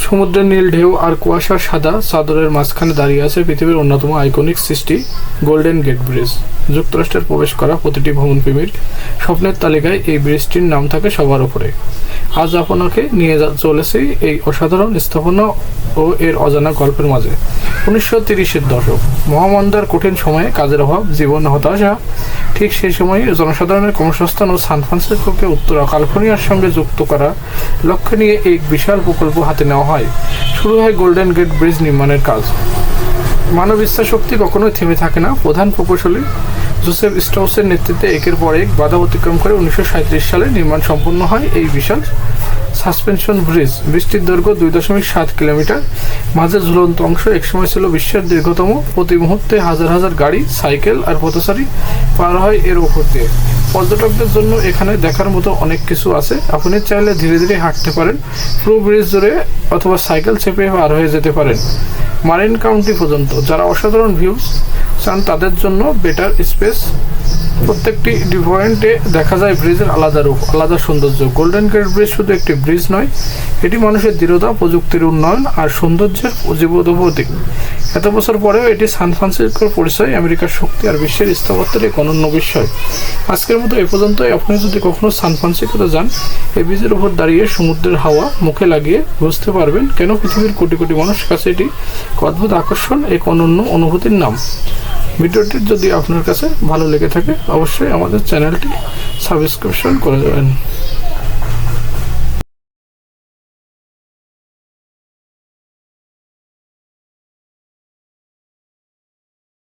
সমুদ্রের নীল ঢেউ আর কুয়াশার সাদা চাদরের মাঝখানে দাঁড়িয়ে আছে পৃথিবীর অন্যতম আইকনিক সৃষ্টি গোল্ডেন গেট ব্রিজ। যুক্তরাষ্ট্রের প্রবেশ করা প্রতিটি ভ্রমণপ্রেমীর স্বপ্নের তালিকায় এই ব্রিজটির নাম থাকে সবার উপরে। আজ আপনাকে নিয়ে চলেছি এই অসাধারণ স্থাপনা ও এর অজানা গল্পের মাঝে। 1930-এর দশক, মহামন্দার কঠিন সময়ে কাজের অভাব, জীবন হতাশা। ঠিক সেই সময়ে জনসাধারণের কর্মসংস্থান ও সান ফ্রান্সিসকোকে উত্তর ক্যালিফোর্নিয়ার সঙ্গে যুক্ত করার লক্ষ্য নিয়ে এক বিশাল প্রকল্প হাতে নেওয়া হয়। শুরু হয় গোল্ডেন গেট ব্রিজ নির্মাণের কাজ। মানব ইচ্ছাশক্তি কখনোই থেমে থাকে না। প্রধান প্রকৌশলী জোসেফ স্ট্রাউসের নেতৃত্বে একের পর এক বাধা অতিক্রম করে 1937 সালে নির্মাণ সম্পন্ন হয় এই বিশাল সাসপেনশন ব্রিজ। ব্রিজটির দৈর্ঘ্য 2.7 কিলোমিটার। মাঝের ঝুলন্ত অংশ একসময় ছিল বিশ্বের দীর্ঘতম। প্রতি মুহূর্তে হাজার হাজার গাড়ি, সাইকেল আর পথচারী পার হয় এর ওপর দিয়ে। পর্যটকদের জন্য এখানে দেখার মতো অনেক কিছু আছে। আপনি চাইলে ধীরে ধীরে হাঁটতে পারেন, পুরো ব্রিজ জুড়ে, অথবা সাইকেল চেপে পার হয়ে যেতে পারেন মারিন কাউন্টি পর্যন্ত। যারা অসাধারণ ভিউজ চান তাদের জন্য বেটার স্পেস। প্রত্যেকটি পয়েন্টে দেখা যায় ব্রিজের আলাদা রূপ, আলাদা সৌন্দর্য। গোল্ডেন গেট ব্রিজ শুধু একটি ব্রিজ নয়, এটি মানুষের দৃঢ়তা, প্রযুক্তির উন্নয়ন আর সৌন্দর্যের জীবন্ত প্রতীক। এত বছর পরেও এটি সান ফ্রান্সিসকোর পরিচয়, আমেরিকার শক্তি আর বিশ্বের স্থাপত্যের এক অনন্য বিস্ময়। আজকের মতো এ পর্যন্তই। আপনি যদি কখনো সান ফ্রান্সিসকোতে যান, এই ব্রিজের উপর দাঁড়িয়ে সমুদ্রের হাওয়া মুখে লাগিয়ে বুঝতে পারবেন কেন পৃথিবীর কোটি কোটি মানুষের কাছে এটি অদ্ভুত আকর্ষণ, এক অনন্য অনুভূতির নাম। ভিডিওটি যদি আপনার কাছে ভালো লেগে থাকে অবশ্যই আমাদের চ্যানেলটি সাবস্ক্রিপশন করে দেবেন।